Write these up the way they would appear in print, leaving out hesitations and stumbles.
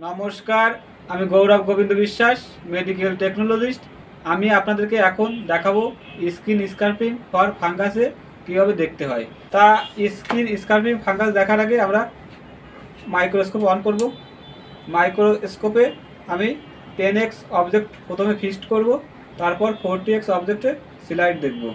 নমস্কার, আমি গৌরব গোবিন্দ বিশ্বাস, মেডিকেল টেকনোলজিস্ট। আমি আপনাদেরকে এখন দেখাবো স্কিন স্কার্পিং ফর ফাঙ্গাসে কীভাবে দেখতে হয়। তা স্কিন স্কার্পিং ফাঙ্গাস দেখার আগে আমরা মাইক্রোস্কোপ অন করব। মাইক্রোস্কোপে আমি 10x অবজেক্ট প্রথমে ফিক্সড করব, তারপর 40x অবজেক্টে স্লাইড দেখব।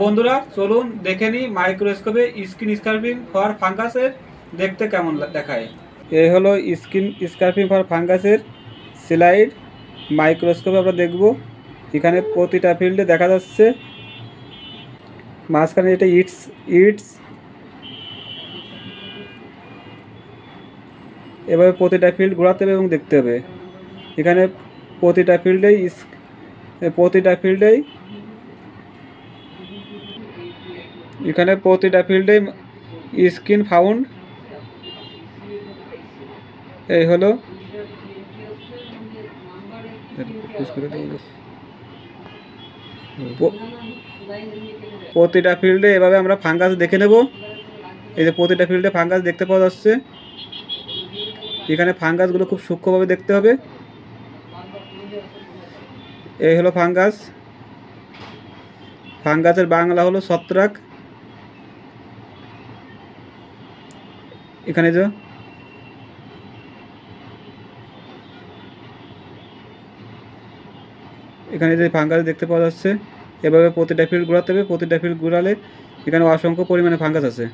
বন্ধুরা চলুন দেখে নিই মাইক্রোস্কোপে স্কিন স্কার্পিং ফর ফাঙ্গাসের দেখতে কেমন দেখায়। এই হলো স্কিন স্কার্পিং ফর ফাঙ্গাসের স্লাইড। মাইক্রোস্কোপে আমরা দেখব, এখানে প্রতিটা ফিল্ডে দেখা যাচ্ছে। মাঝখানে এটা ইটস এভাবে প্রতিটা ফিল্ড ঘোরাতে হবে এবং দেখতে হবে। এখানে প্রতিটা ফিল্ডেই স্কিন ফাউন্ড। এই হলো প্রতিটা ফিল্ডে এভাবে আমরা ফাঙ্গাস দেখে নেব। এই যে প্রতিটা ফিল্ডে ফাঙ্গাস দেখতে পাওয়া যাচ্ছে। এখানে ফাঙ্গাসগুলো খুব সূক্ষ্মভাবে দেখতে হবে। এই হলো ফাঙ্গাসের বাংলা হলো ছত্রাক। এখানে যে ফাঙ্গাস দেখতে পাওয়া যাচ্ছে, এভাবে প্রতিটা ফিল্ড ঘোরাতে হবে। প্রতিটা ফিল্ড ঘোরালে এখানে অসংখ্য পরিমাণে ফাঙ্গাস আছে।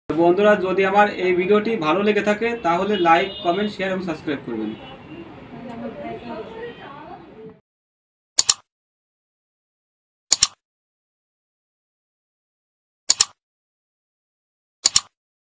বন্ধুরা যদি আমার এই ভিডিওটি ভালো লেগে থাকে তাহলে লাইক, কমেন্ট, শেয়ার এবং সাবস্ক্রাইব করবেন।